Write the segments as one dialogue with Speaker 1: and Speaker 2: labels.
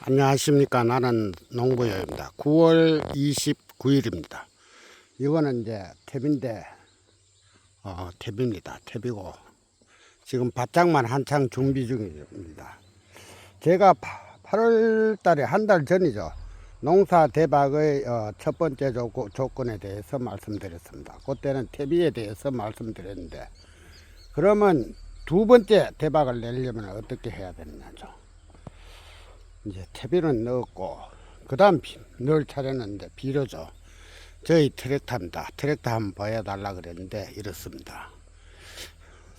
Speaker 1: 안녕하십니까. 나는 농부여입니다. 9월 29일입니다. 이거는 이제 탭인데, 탭입니다. 탭이고, 지금 밭장만 한창 준비 중입니다. 제가 8월 달에 한 달 전이죠. 농사 대박의 첫 번째 조건에 대해서 말씀드렸습니다. 그때는 탭에 대해서 말씀드렸는데, 그러면 두 번째 대박을 내려면 어떻게 해야 되느냐죠. 이제 퇴비는 넣었고, 그 다음 넣을 차례는 이제 비료죠. 저희 트랙터입니다. 트랙터 한번 보여달라 그랬는데 이렇습니다.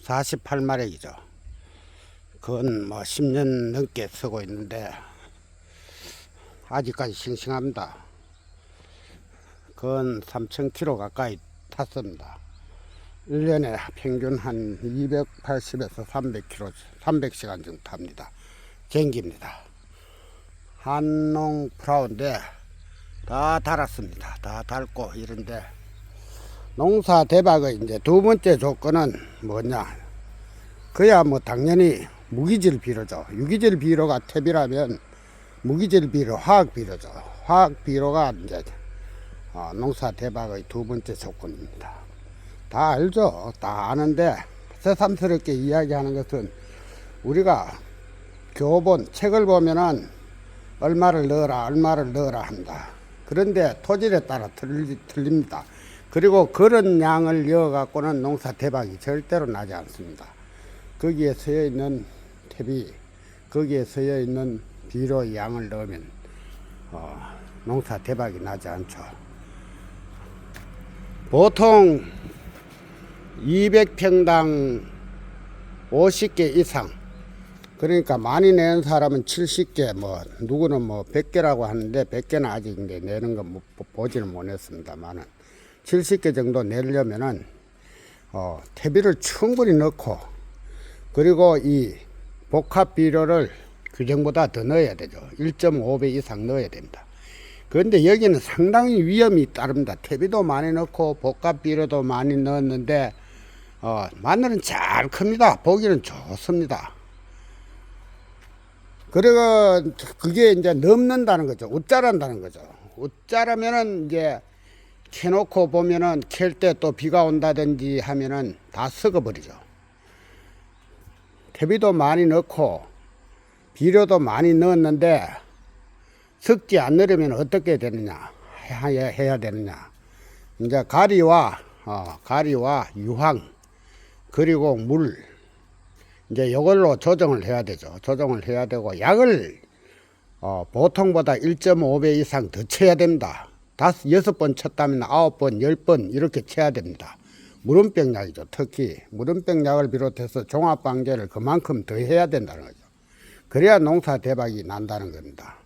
Speaker 1: 48마력이죠. 그건 뭐 10년 넘게 쓰고 있는데 아직까지 싱싱합니다. 그건 3,000km 가까이 탔습니다. 1년에 평균 한 280에서 300km, 300시간 정도 탑니다. 전기입니다. 한농 프라우인데 다 달았습니다. 다 달고 이런데, 농사 대박의 이제 두 번째 조건은 뭐냐? 그야 뭐 당연히 무기질 비료죠. 유기질 비료가 탭이라면 무기질 비료, 화학 비료죠. 화학 비료가 이제 농사 대박의 두 번째 조건입니다. 다 알죠. 다 아는데 새삼스럽게 이야기하는 것은, 우리가 교본 책을 보면은 얼마를 넣어라 한다. 그런데 토질에 따라 틀립니다. 그리고 그런 양을 넣어 갖고는 농사 대박이 절대로 나지 않습니다. 거기에 서여 있는 탭이, 거기에 서여 있는 비료 양을 넣으면 농사 대박이 나지 않죠. 보통 200평당 50개 이상, 그러니까 많이 내는 사람은 70개, 뭐 누구는 뭐 100개라고 하는데 100개는 아직 이제 내는 거 보지는 못했습니다만은 70개 정도 내려면은 퇴비를 충분히 넣고, 그리고 이 복합 비료를 규정보다 더 넣어야 되죠. 1.5배 이상 넣어야 됩니다. 그런데 여기는 상당히 위험이 따릅니다. 퇴비도 많이 넣고 복합 비료도 많이 넣었는데 마늘은 잘 큽니다. 보기는 좋습니다. 그래가 그게 이제 넘는다는 거죠. 웃자란다는 거죠. 웃자라면은 이제 캐놓고 보면은 캘 때 또 비가 온다든지 하면은 다 썩어버리죠. 퇴비도 많이 넣고 비료도 많이 넣었는데 썩지 않으려면 어떻게 되느냐 해야 되느냐. 이제 가리와 유황, 그리고 물, 이제 이걸로 조정을 해야 되죠. 조정을 해야 되고, 약을 보통보다 1.5배 이상 더 쳐야 됩니다. 6번 쳤다면 9번, 10번 이렇게 쳐야 됩니다. 무름병 약이죠. 특히 무름병 약을 비롯해서 종합방제를 그만큼 더 해야 된다는 거죠. 그래야 농사 대박이 난다는 겁니다.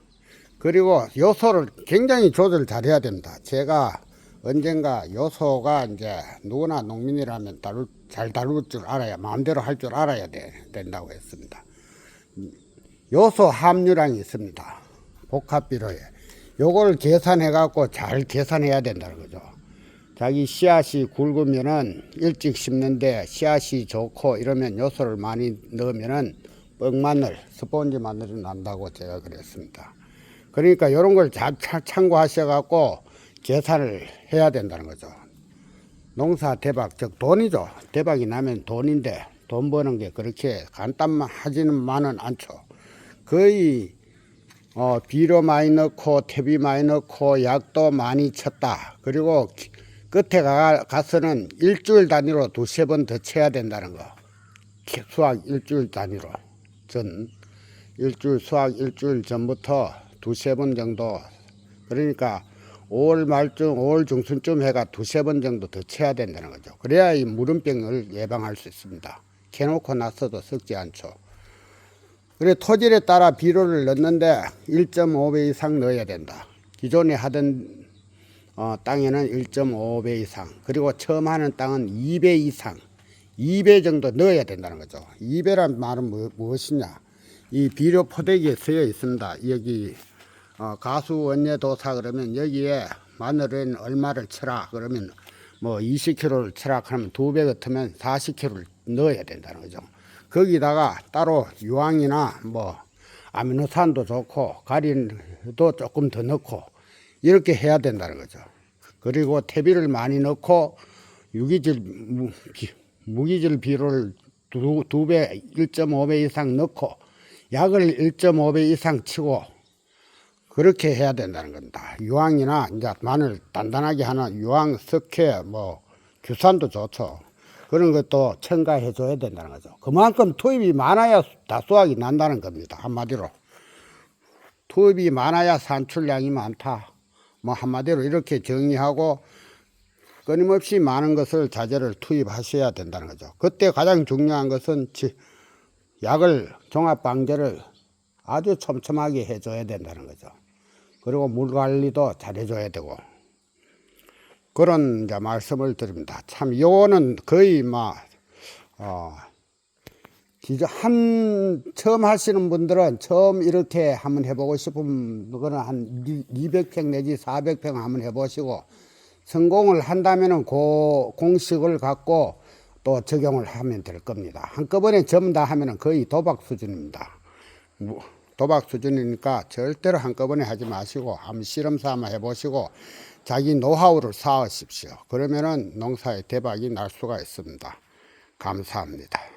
Speaker 1: 그리고 요소를 굉장히 조절 잘 해야 됩니다. 제가 언젠가 요소가 이제 누구나 농민이라면 잘 다룰 줄 알아야, 마음대로 할 줄 알아야 된다고 했습니다. 요소 함유량이 있습니다. 복합 비료에. 요걸 계산해 갖고 잘 계산해야 된다는 거죠. 자기 씨앗이 굵으면은 일찍 심는데 씨앗이 좋고 이러면 요소를 많이 넣으면은 뻥마늘, 스폰지 마늘이 난다고 제가 그랬습니다. 그러니까 이런 걸 잘 참고하셔 갖고 계산을 해야 된다는 거죠. 농사 대박, 즉 돈이죠. 대박이 나면 돈인데, 돈 버는 게 그렇게 간단하지만은 않죠. 거의 비료 많이 넣고 퇴비 많이 넣고 약도 많이 쳤다. 그리고 끝에 가서는 일주일 단위로 2-3번 더 쳐야 된다는 거. 수확 일주일 단위로 수확 일주일 전부터 2-3번 정도, 그러니까 5월 말쯤, 5월 중순쯤 해가 2-3번 정도 더 쳐야 된다는 거죠. 그래야 이 무름병을 예방할 수 있습니다. 캐놓고 나서도 썩지 않죠. 그래, 토질에 따라 비료를 넣는데 1.5배 이상 넣어야 된다. 기존에 하던 땅에는 1.5배 이상, 그리고 처음 하는 땅은 2배 이상, 2배 정도 넣어야 된다는 거죠. 2배란 말은 무엇이냐? 이 비료 포대기에 쓰여 있습니다. 여기 가수 원예도사 그러면 여기에 마늘은 얼마를 쳐라 그러면 뭐 20kg를 쳐라 하면 2배 같으면 40kg를 넣어야 된다는 거죠. 거기다가 따로 유황이나 뭐 아미노산도 좋고 가리도 조금 더 넣고 이렇게 해야 된다는 거죠. 그리고 퇴비를 많이 넣고 무기질 비료를 두 배, 1.5배 이상 넣고 약을 1.5배 이상 치고 그렇게 해야 된다는 겁니다. 유황이나 이제 마늘 단단하게 하는 유황, 석회, 뭐 규산도 좋죠. 그런 것도 첨가해 줘야 된다는 거죠. 그만큼 투입이 많아야 다수확이 난다는 겁니다. 한마디로 투입이 많아야 산출량이 많다. 뭐 한마디로 이렇게 정의하고 끊임없이 많은 것을 자재를 투입하셔야 된다는 거죠. 그때 가장 중요한 것은 약을 종합방제를 아주 촘촘하게 해줘야 된다는 거죠. 그리고 물 관리도 잘 해줘야 되고 그런 이제 말씀을 드립니다. 참 요거는 거의 처음 하시는 분들은 처음 이렇게 한번 해보고 싶은 거는 한 200평 내지 400평 한번 해보시고 성공을 한다면은 그 공식을 갖고 또 적용을 하면 될 겁니다. 한꺼번에 전부 다 하면은 거의 도박 수준입니다. 도박 수준이니까 절대로 한꺼번에 하지 마시고 한번 실험 삼아 해보시고 자기 노하우를 쌓으십시오. 그러면은 농사에 대박이 날 수가 있습니다. 감사합니다.